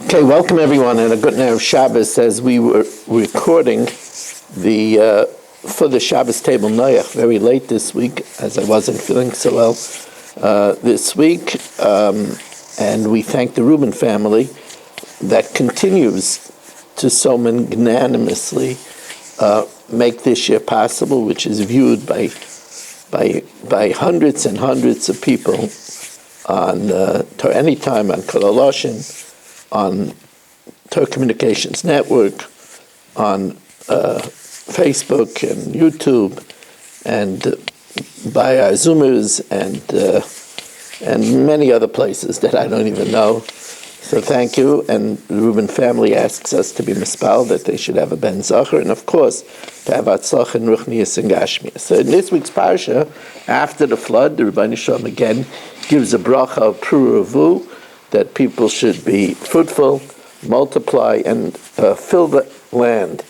Okay, welcome everyone, and a good night of Shabbos as we were recording for the Shabbos table Noach very late this week, as I wasn't feeling so well this week, and we thank the Reuben family that continues to so magnanimously make this year possible, which is viewed by hundreds and hundreds of people on anytime on Kololoshin, on Torah Communications Network, on Facebook and YouTube, and by our Zoomers and many other places that I don't even know. So thank you. And the Reuben family asks us to be mispal, that they should have a ben zacher, and of course to have atzlach and ruchnius and gashmias. So in this week's parsha, after the flood, the Rebbeinu Shalom again gives a bracha of pruruvu, that people should be fruitful, multiply, and fill the land.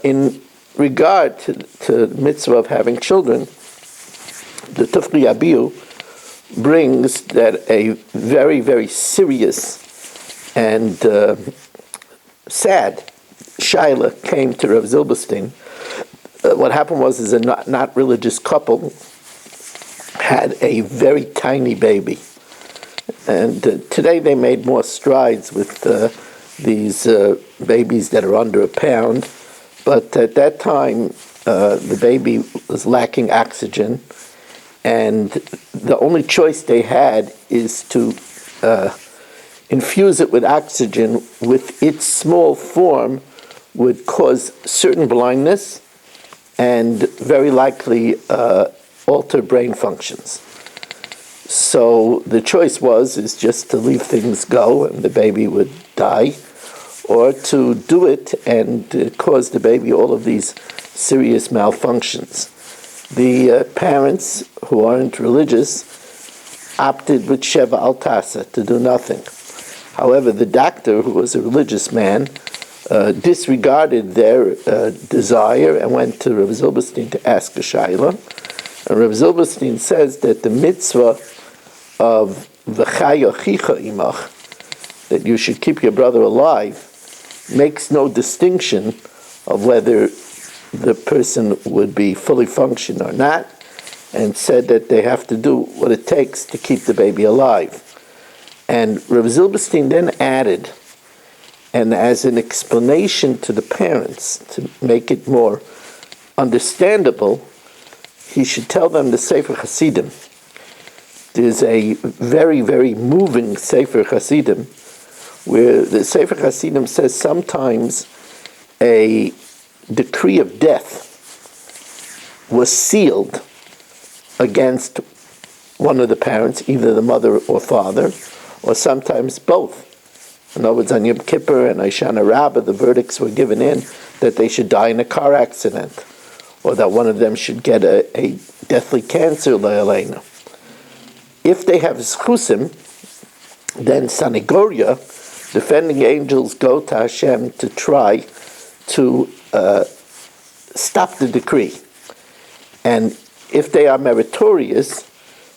In regard to the mitzvah of having children, the Tufli Abiyu brings that a very, very serious and sad shaila came to Rav Zilberstein. What happened was a not religious couple had a very tiny baby. And today they made more strides with these babies that are under a pound. But at that time, the baby was lacking oxygen. And the only choice they had is to infuse it with oxygen, with its small form would cause certain blindness and very likely alter brain functions. So the choice is just to leave things go and the baby would die, or to do it and cause the baby all of these serious malfunctions. The parents, who aren't religious, opted with Sheva al Tasa, to do nothing. However, the doctor, who was a religious man, disregarded their desire and went to Rav Zilberstein to ask a shayla. And Rav Zilberstein says that the mitzvah of v'chai achicha imach, that you should keep your brother alive, makes no distinction of whether the person would be fully functioned or not, and said that they have to do what it takes to keep the baby alive. And Rav Zilberstein then added, and as an explanation to the parents, to make it more understandable, he should tell them the Sefer Hasidim. There's a very, very moving Sefer Hasidim, where the Sefer Hasidim says sometimes a decree of death was sealed against one of the parents, either the mother or father, or sometimes both. In other words, on Yom Kippur and Hoshana Rabbah, the verdicts were given in that they should die in a car accident, or that one of them should get a deathly cancer, le'aleinu. If they have zchusim, then Sanagoria, defending angels, go to Hashem to try to stop the decree. And if they are meritorious,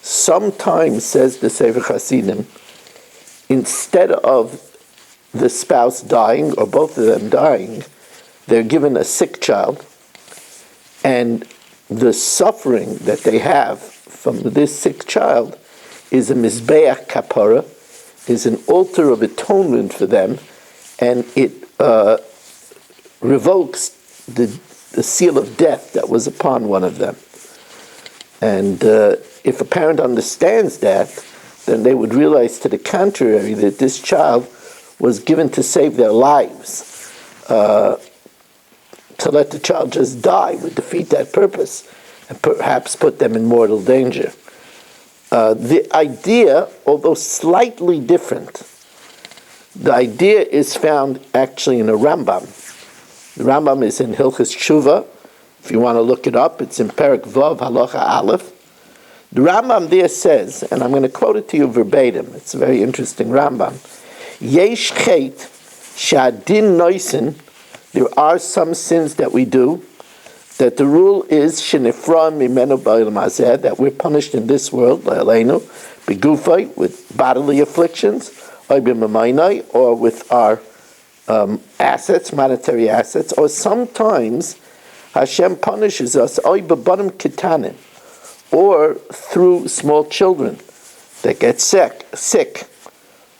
sometimes, says the Sefer Hasidim, instead of the spouse dying, or both of them dying, they're given a sick child, and the suffering that they have from this sick child is a mizbeach kapara, is an altar of atonement for them, and it revokes the seal of death that was upon one of them. And if a parent understands that, then they would realize to the contrary, that this child was given to save their lives. To let the child just die would defeat that purpose and perhaps put them in mortal danger. The idea, although slightly different, the idea is found actually in a Rambam. The Rambam is in Hilchos Tshuva. If you want to look it up, it's in Perek Vav, Halacha Aleph. The Rambam there says, and I'm going to quote it to you verbatim, it's a very interesting Rambam, Yesh chet shadin noisin, there are some sins that we do, that the rule is shenifra mimenu ba'olam hazeh, that we're punished in this world, le'aleinu, begufay, with bodily afflictions, or with our assets, monetary assets, or sometimes Hashem punishes us or through small children that get sick,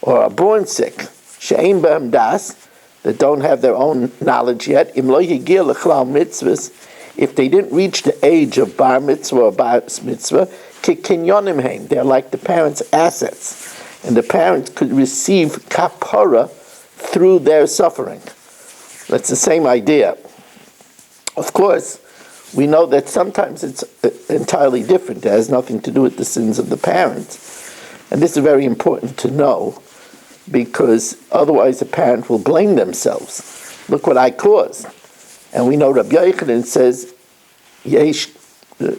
or are born sick, she'ein b'hem das, that don't have their own knowledge yet, im lo higia l'chlal mitzvahs, if they didn't reach the age of bar mitzvah or bar mitzvah, kikinyonim heim, they're like the parents' assets, and the parents could receive kapara through their suffering. That's the same idea. Of course, we know that sometimes it's entirely different. It has nothing to do with the sins of the parents. And this is very important to know, because otherwise the parent will blame themselves. Look what I caused. And we know Rabbi Yochanan says, Yesh,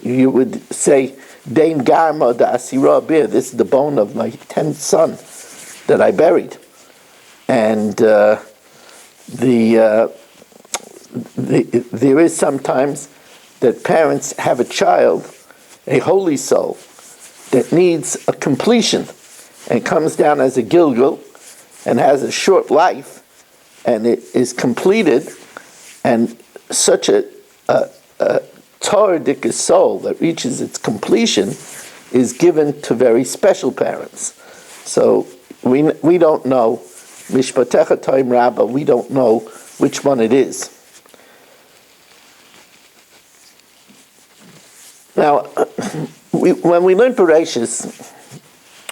you would say, Dein garma da asira bir, this is the bone of my 10th son that I buried. And there is sometimes that parents have a child, a holy soul, that needs a completion and comes down as a Gilgal and has a short life, and it is completed, and such a Torah soul that reaches its completion is given to very special parents. So we don't know, Mishpatecha Toim Rabbah, we don't know which one it is. Now, when we learned Bereshis,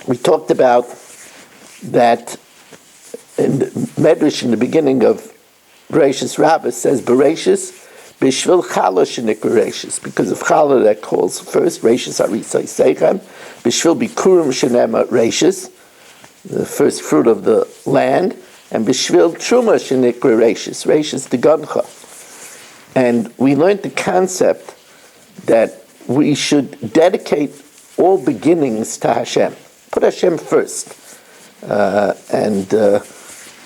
we talked about that in the Medrash in the beginning of Bereshis Rabbah says Bereshis Bishvil Chala Shenik Bereshis, because of Chala that calls first Reshis Arisai Seichem, Bishvil Bikurim Shenema Reshis, the first fruit of the land, and Bishvil Truma Shenik Bereshis, Reshis Degancha. And we learned the concept that we should dedicate all beginnings to Hashem. Put Hashem first.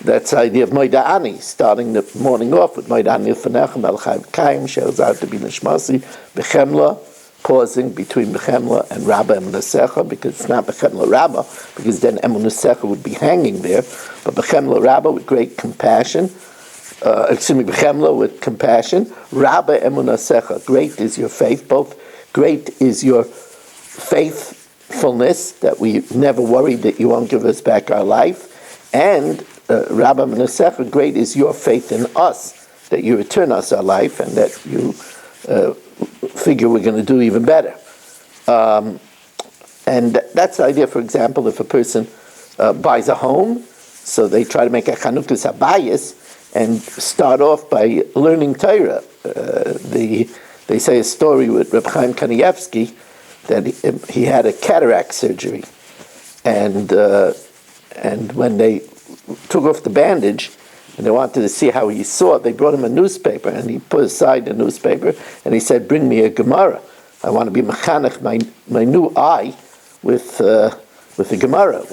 That's the idea of Moida Ani, starting the morning off with Moida Ani Fanechem El Chaim Kaim, Sherzar to be Nishmasi, Bechemla, pausing between Bechemla and Rabbah Emunasecha, because it's not Bechemla Rabbah, because then Emunasecha would be hanging there, but Bechemla Rabbah with great compassion, Bechemla with compassion, Rabbah Emunasecha, great is your faith, both great is your faithfulness, that we never worried that you won't give us back our life, and Rabba Menasecha, great is your faith in us, that you return us our life, and that you figure we're going to do even better. And that's the idea, for example, if a person buys a home, so they try to make a Chanukas Habayis and start off by learning Torah. They say a story with Reb Chaim Kanievsky that he had a cataract surgery, and when they took off the bandage and they wanted to see how he saw it, they brought him a newspaper, and he put aside the newspaper and he said, "Bring me a Gemara. I want to be mechanech my new eye with a Gemara,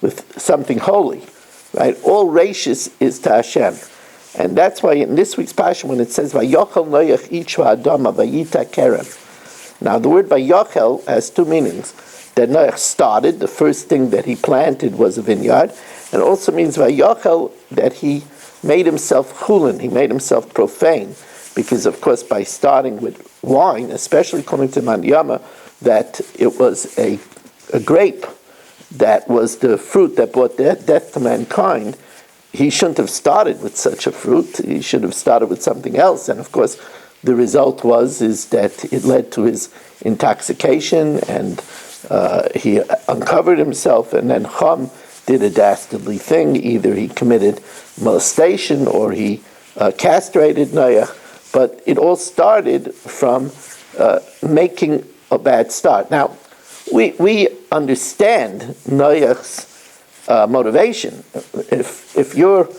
with something holy." Right? All rashis is to Hashem. And that's why in this week's Pasha, when it says, Vayochel Noach Ichva Adama Vayita Kerem. Now the word Vayochel has two meanings. That Noach started, the first thing that he planted was a vineyard, and also means Vayochel, that he made himself chulin, he made himself profane, because of course by starting with wine, especially according to Mandiyama, that it was a grape that was the fruit that brought death to mankind. He shouldn't have started with such a fruit. He should have started with something else. And of course, the result is that it led to his intoxication, and he uncovered himself. And then Chum did a dastardly thing. Either he committed molestation or he castrated Noach. But it all started from making a bad start. Now, we understand Noach's motivation. If you're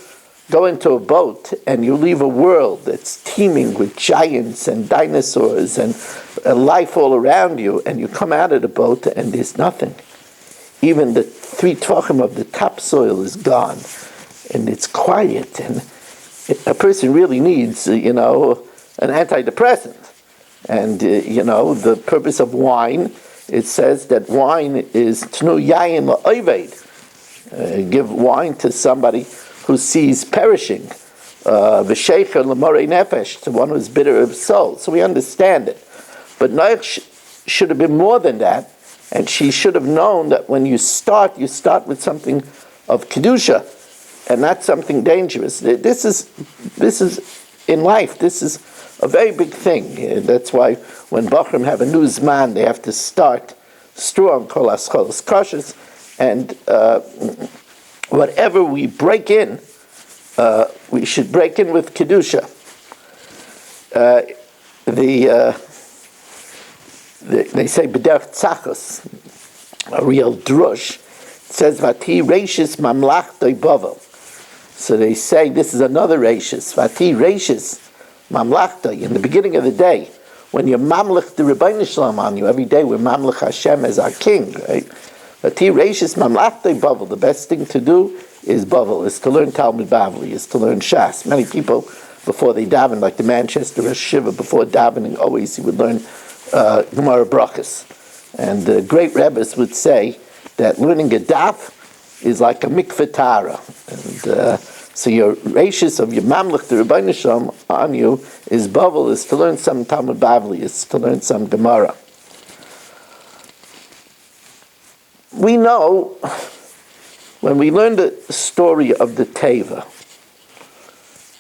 going to a boat and you leave a world that's teeming with giants and dinosaurs and life all around you, and you come out of the boat and there's nothing. Even the 3 tvachim of the topsoil is gone, and it's quiet, and a person really needs, an antidepressant. And, the purpose of wine, it says that wine is tnu yayin la'oived, give wine to somebody who sees perishing. V'sheicher l'morei nefesh, to one who's bitter of soul. So we understand it. But Noach should have been more than that, and she should have known that when you start with something of kedusha, and not something dangerous. This is in life. This is a very big thing. That's why when Bachrim have a new zman, they have to start strong, kol ascholos koshes, and whatever we break in, we should break in with kedusha. They say b'derech tzachos, a real drush. It says vati reishis mamlachtoi bavel. So they say this is another reishis. Vati reishis mamlachtoi. In the beginning of the day, when you're mamlech the Rebbeinu Shalom on you, every day we're mamlech Hashem as our king, right? Vati reishis mamlachtoi bavel. The best thing to do is bavel, is to learn Talmud Bavli, is to learn Shas. Many people, before they daven, like the Manchester Rosh Shiva, before davening, always he would learn Gemara Brachas. And the great Rebbes would say that learning a daf is like a mikveh tara. And so your rashis of your mamlech, the Rebbeinu Shalom on you, is bavel, is to learn some Talmud Bavli, is to learn some Gemara. We know, when we learn the story of the Teva,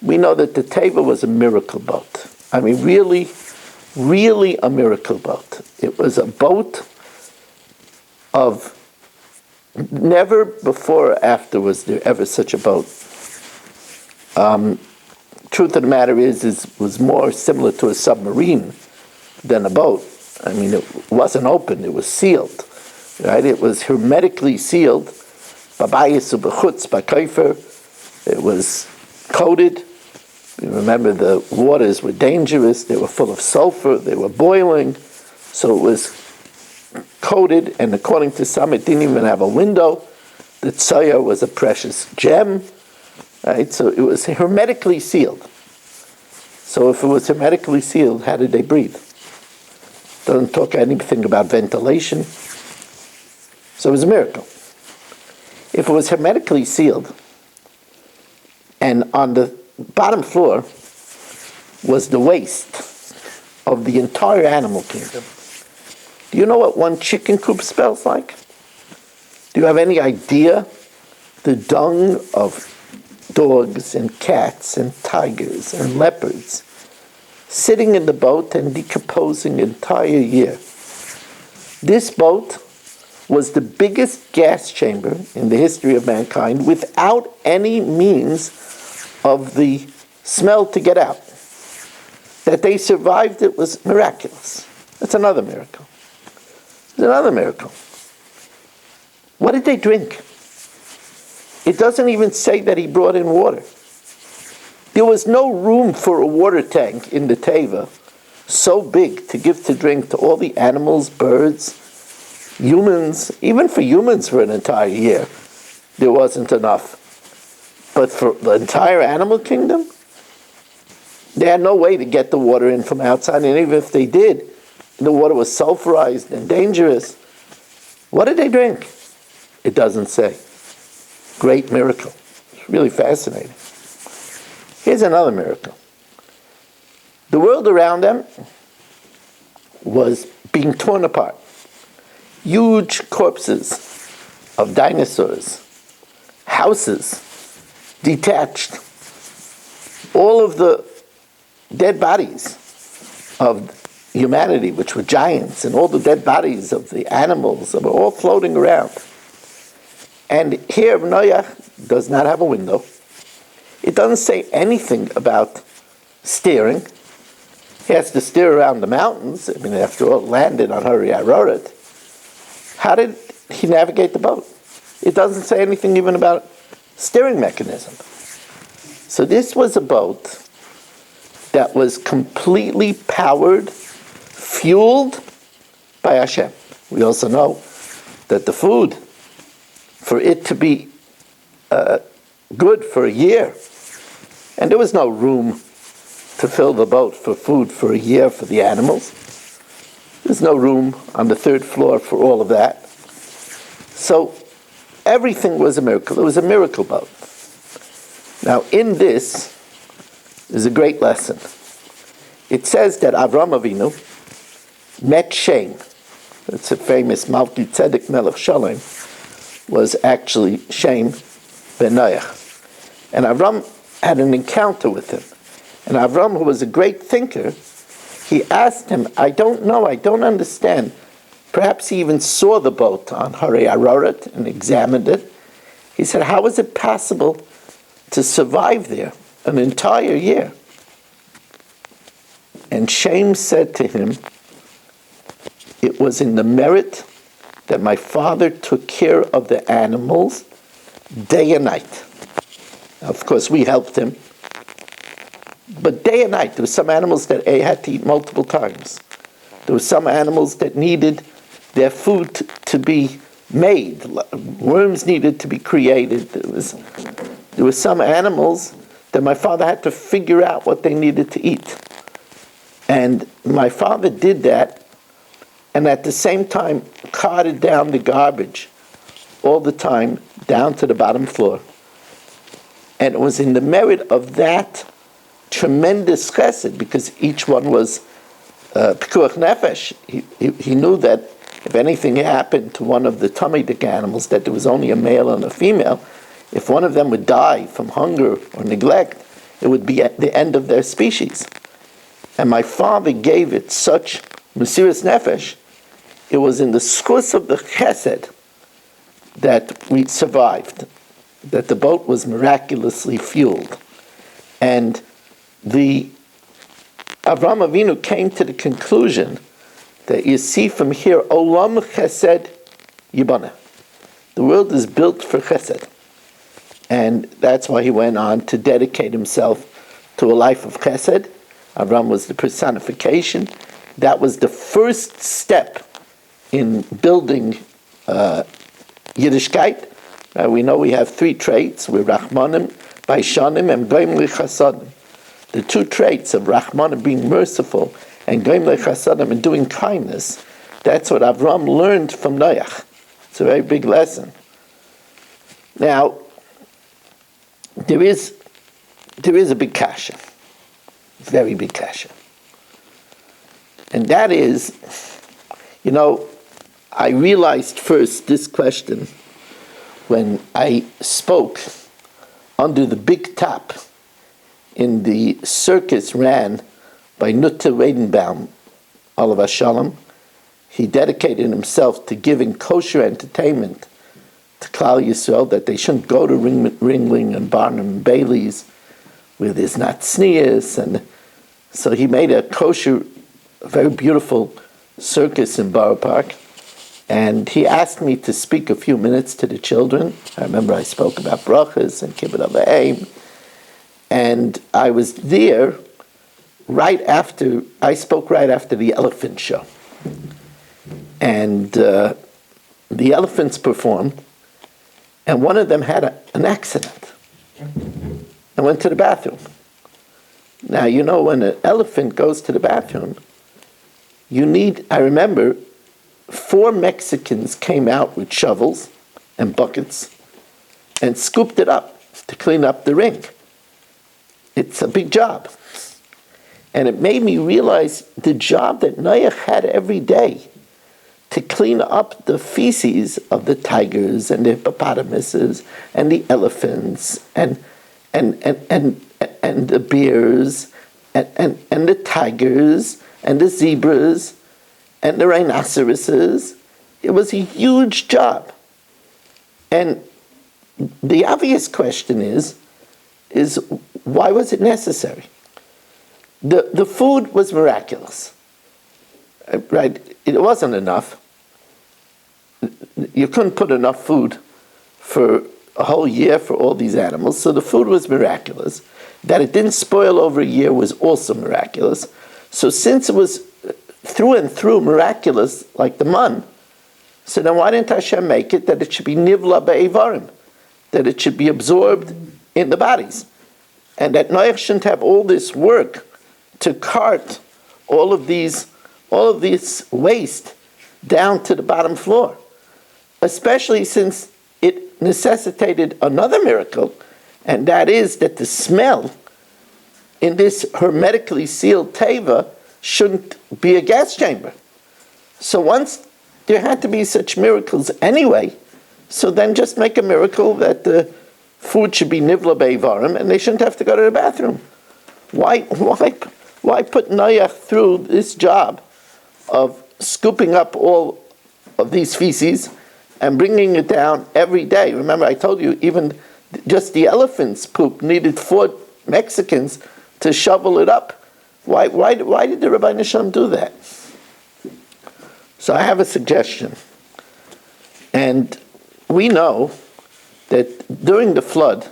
we know that the Teva was a miracle boat. I mean, really a miracle boat. It was a boat of never before or after was there ever such a boat. Truth of the matter is was more similar to a submarine than a boat. I mean, it wasn't open, it was sealed, right? It was hermetically sealed. Babayis ubechutz b'kaifer. It was coated. You remember the waters were dangerous, they were full of sulfur, they were boiling, so it was coated, and according to some it didn't even have a window. The tzoya was a precious gem, right? So it was hermetically sealed. So if it was hermetically sealed, how did they breathe? Doesn't talk anything about ventilation. So it was a miracle. If it was hermetically sealed, and on the bottom floor was the waste of the entire animal kingdom. Do you know what one chicken coop smells like? Do you have any idea? The dung of dogs and cats and tigers and leopards sitting in the boat and decomposing an entire year. This boat was the biggest gas chamber in the history of mankind without any means of the smell to get out. That they survived it was miraculous. That's another miracle. It's another miracle. What did they drink? It doesn't even say that he brought in water. There was no room for a water tank in the Teva so big to give to drink to all the animals, birds, humans. Even for humans for an entire year, there wasn't enough. But for the entire animal kingdom, they had no way to get the water in from outside, and even if they did, the water was sulfurized and dangerous. What did they drink? It doesn't say. Great miracle. It's really fascinating. Here's another miracle. The world around them was being torn apart. Huge corpses of dinosaurs, houses detached, all of the dead bodies of humanity, which were giants, and all the dead bodies of the animals that were all floating around. And here Noach does not have a window. It doesn't say anything about steering. He has to steer around the mountains. I mean, after all, landed on Hari Aroret. How did he navigate the boat? It doesn't say anything even about steering mechanism. So this was a boat that was completely powered, fueled by Hashem. We also know that the food, for it to be good for a year, and there was no room to fill the boat for food for a year for the animals. There's no room on the third floor for all of that. So everything was a miracle. It was a miracle boat. Now, in this is a great lesson. It says that Avram Avinu met Shem. It's a famous Malki Tzedek Melech Shalom, was actually Shem ben Noach. And Avram had an encounter with him. And Avram, who was a great thinker, he asked him, I don't know, I don't understand. Perhaps he even saw the boat on Harei Ararat and examined it. He said, how is it possible to survive there an entire year? And Shem said to him, it was in the merit that my father took care of the animals day and night. Of course, we helped him. But day and night, there were some animals that had to eat multiple times. There were some animals that needed their food to be made. Worms needed to be created. There were some animals that my father had to figure out what they needed to eat. And my father did that, and at the same time carted down the garbage all the time down to the bottom floor. And it was in the merit of that tremendous chesed, because each one was pikuach nefesh. He knew that if anything happened to one of the Talmudic animals, that there was only a male and a female, if one of them would die from hunger or neglect, it would be at the end of their species. And my father gave it such mesiras nefesh, it was in the schus of the chesed that we survived, that the boat was miraculously fueled. And the Avram Avinu came to the conclusion that you see from here, Olam Chesed Yibana. The world is built for Chesed. And that's why he went on to dedicate himself to a life of Chesed. Avram was the personification. That was the first step in building Yiddishkeit. We know we have three traits. We're Rachmanim, Baishanim, and Goim Lechasadim. The two traits of Rachmanim, being merciful, and Goim Lechasadim, and doing kindness, that's what Avram learned from Noach. It's a very big lesson. Now, there is a big kasha, very big kasha. And that is, I realized first this question when I spoke under the big top in the circus ran by Nutta Weidenbaum, Olav Shalom. He dedicated himself to giving kosher entertainment to Klal Yisrael, that they shouldn't go to Ringling and Barnum and Bailey's where there's not tznius. And so he made a kosher, very beautiful circus in Borough Park. And he asked me to speak a few minutes to the children. I remember I spoke about brachas and kibbut avayim. And I was there I spoke right after the elephant show. And the elephants performed, and one of them had an accident and went to the bathroom. Now, when an elephant goes to the bathroom, I remember 4 Mexicans came out with shovels and buckets and scooped it up to clean up the ring. It's a big job. And it made me realize the job that Noach had every day to clean up the feces of the tigers and the hippopotamuses and the elephants and the bears and the tigers and the zebras and the rhinoceroses. It was a huge job. And the obvious question is why was it necessary? The food was miraculous, right? It wasn't enough. You couldn't put enough food for a whole year for all these animals, so the food was miraculous. That it didn't spoil over a year was also miraculous. So since it was through and through miraculous, like the man, so then why didn't Hashem make it that it should be nivla be'evarim, that it should be absorbed in the bodies, and that Noach shouldn't have all this work to cart all of this waste down to the bottom floor, especially since it necessitated another miracle, and that is that the smell in this hermetically sealed teva shouldn't be a gas chamber. So once there had to be such miracles anyway, so then just make a miracle that the food should be nivla beivarim and they shouldn't have to go to the bathroom. Why put Noach through this job of scooping up all of these feces and bringing it down every day? Remember, I told you even just the elephant's poop needed 4 Mexicans to shovel it up. Why did the Rabbi Nisham do that? So I have a suggestion. And we know that during the flood,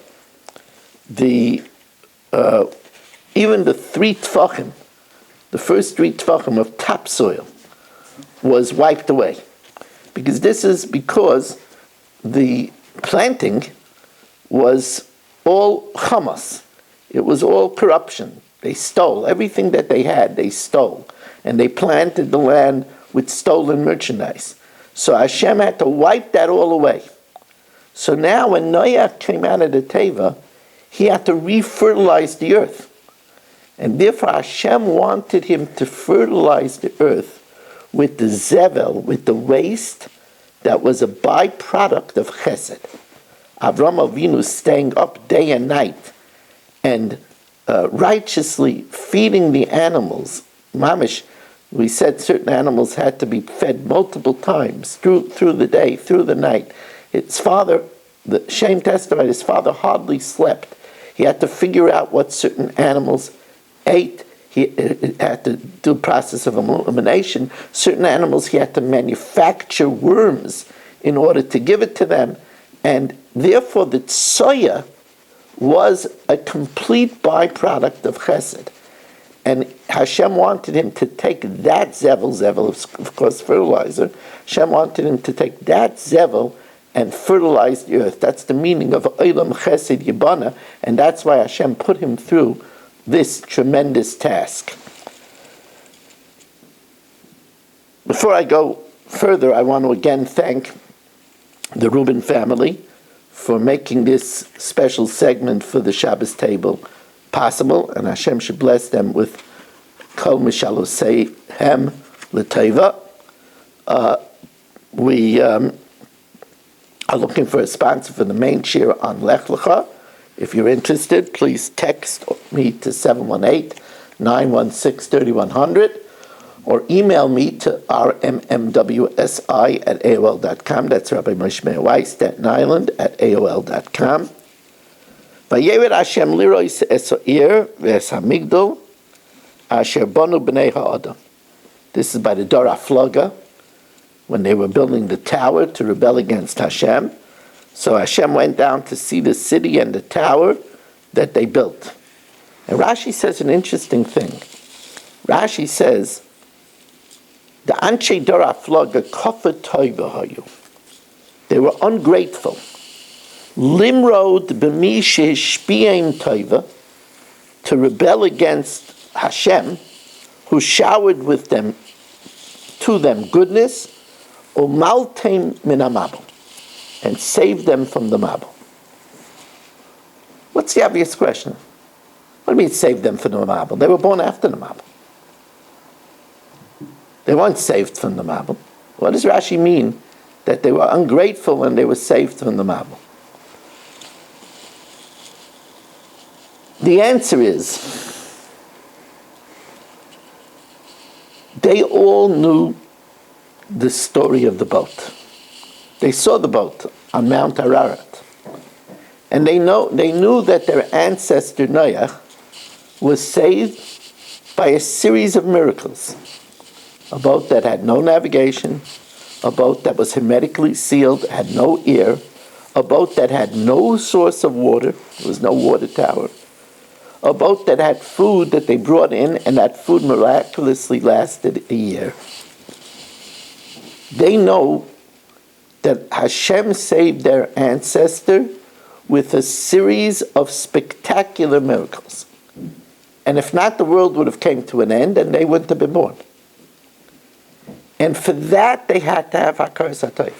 even the 3 tfachim, the first 3 tfachim of topsoil, was wiped away. Because the planting was all chamas. It was all corruption. They stole. Everything that they had, they stole. And they planted the land with stolen merchandise. So Hashem had to wipe that all away. So now when Noach came out of the teva, he had to refertilize the earth. And therefore Hashem wanted him to fertilize the earth with the zevel, with the waste that was a byproduct of chesed. Avram Avinu staying up day and night and righteously feeding the animals. Mamish, we said certain animals had to be fed multiple times through the day, through the night. His father, the Shem testified, his father hardly slept. He had to figure out what certain animals ate. He had to do a process of elimination. Certain animals he had to manufacture worms in order to give it to them. And therefore the tsoya was a complete byproduct of chesed. And Hashem wanted him to take that zevel is of course fertilizer. Hashem wanted him to take that zevel and fertilize the earth. That's the meaning of Olam Chesed Yibana, and that's why Hashem put him through this tremendous task. Before I go further, I want to again thank the Rubin family for making this special segment for the Shabbos table possible, and Hashem should bless them with Kol Mishaloseihem L'Teva. We are looking for a sponsor for the main shir on Lech Lecha. If you're interested, please text me to 718-916-3100 or email me to rmmwsi@aol.com. That's Rabbi Moshe Meir Weiss, Staten Island, at aol.com. Vayered Hashem lirois esoir v'es hamigdol asher bonu b'nei ha'adam. This is by the Dor HaFlaga, when they were building the tower to rebel against Hashem. So Hashem went down to see the city and the tower that they built. And Rashi says an interesting thing. Rashi says, the Anshe Dor HaFlaga kofa toiva hayu. They were ungrateful. Limrod b'mi shehishpi'eim toiva, to rebel against Hashem, who showered with them, to them goodness, umalteim min hamabel, and saved them from the mabel. What's the obvious question? What do you mean save them from the mabel? They were born after the mabel. They weren't saved from the mabel. What does Rashi mean that they were ungrateful when they were saved from the mabel? The answer is, they all knew the story of the boat. They saw the boat on Mount Ararat. And they knew that their ancestor Noach was saved by a series of miracles. A boat that had no navigation, a boat that was hermetically sealed, had no air, a boat that had no source of water, there was no water tower, a boat that had food that they brought in, and that food miraculously lasted a year. They know that Hashem saved their ancestor with a series of spectacular miracles. And if not, the world would have came to an end and they wouldn't have been born. And for that, they had to have Hakaras HaTov.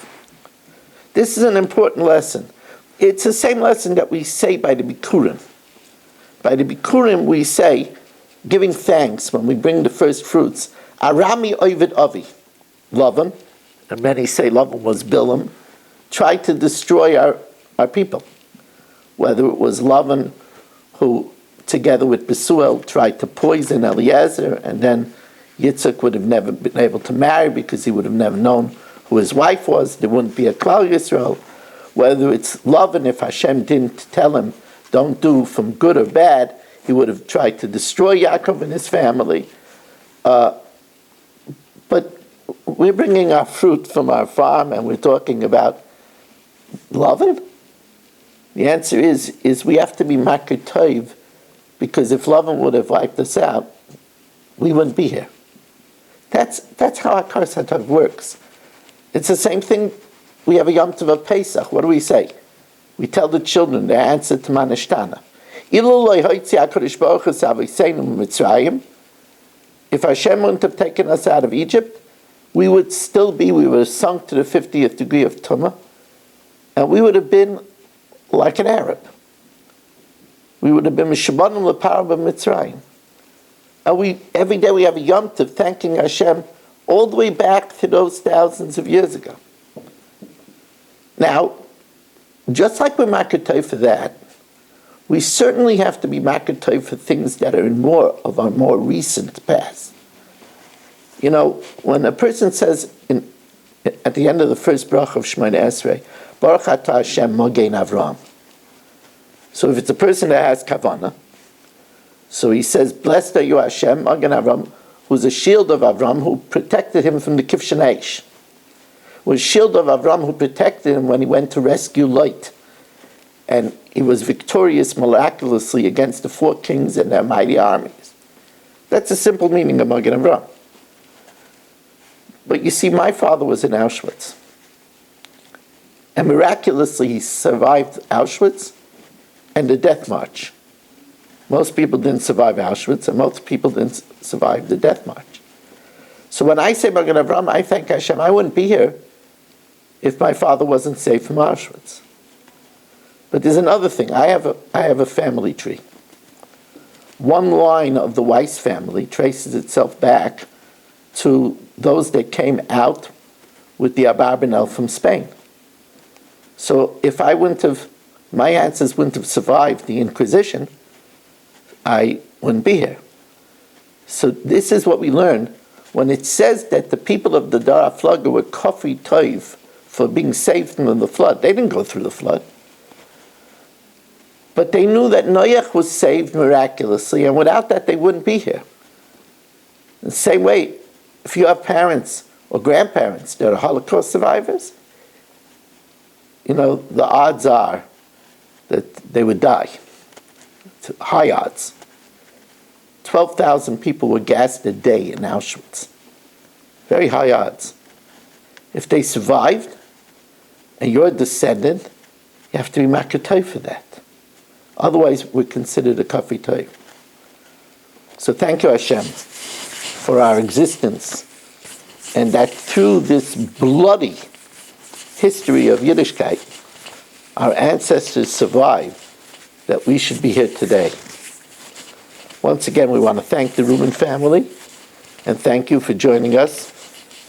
This is an important lesson. It's the same lesson that we say by the Bikurim. By the Bikurim we say, giving thanks when we bring the first fruits, Arami Ovid Avi, Lavan, and many say Lavan was Bilam, tried to destroy our people. Whether it was Lavan who, together with Besuel, tried to poison Eliezer, and then Yitzhak would have never been able to marry because he would have never known who his wife was. There wouldn't be a Klal Yisrael. Whether it's Lavan, if Hashem didn't tell him, don't do from good or bad, he would have tried to destroy Yaakov and his family. But we're bringing our fruit from our farm and we're talking about Lavan. The answer is we have to be Makir Tov, because if Lavan would have wiped us out, we wouldn't be here. That's how our Kars HaTov works. It's the same thing. We have a Yom Tov of Pesach. What do we say? We tell the children their answer to Manishtana. If Hashem wouldn't have taken us out of Egypt, we would have sunk to the 50th degree of Tumah, and we would have been like an Arab. We would have been Mishabanim L'Parah B'Mitzrayim. And every day we have a Yom Tov thanking Hashem all the way back to those thousands of years ago. Now, just like we're Makir Tov for that, we certainly have to be Makir Tov for things that are in more of our more recent past. You know, when a person says at the end of the first bracha of Shemona Esrei, Baruch Atah Hashem Mogein Avram. So if it's a person that has Kavanah, so he says, blessed are you Hashem, Mogein Avram, who's a shield of Avram, who protected him from the Kivshan Eish. Was shield of Avram, who protected him when he went to rescue Lot. And he was victorious miraculously against the 4 kings and their mighty armies. That's the simple meaning of Mogein Avram. But you see, my father was in Auschwitz. And miraculously he survived Auschwitz and the death march. Most people didn't survive Auschwitz, and most people didn't survive the death march. So when I say Mogein Avram, I thank Hashem. I wouldn't be here if my father wasn't saved from Auschwitz. But there's another thing. I have a family tree. One line of the Weiss family traces itself back to those that came out with the Abarbanel from Spain. So if my ancestors wouldn't have survived the Inquisition, I wouldn't be here. So this is what we learn when it says that the people of the Dar HaFlaga were Kafri Toiv for being saved from the flood. They didn't go through the flood. But they knew that Noach was saved miraculously, and without that they wouldn't be here. In the same way, if you have parents or grandparents that are Holocaust survivors, you know, the odds are that they would die. It's high odds. 12,000 people were gassed a day in Auschwitz. Very high odds. If they survived, and you're a descendant, you have to be Makir Tov for that. Otherwise, we're considered a Kafri Tov. So thank you, Hashem, for our existence, and that through this bloody history of Yiddishkeit, our ancestors survived, that we should be here today. Once again, we want to thank the Rubin family, and thank you for joining us.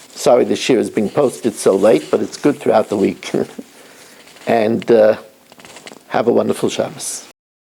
Sorry the shir is being posted so late, but it's good throughout the week. And have a wonderful Shabbos.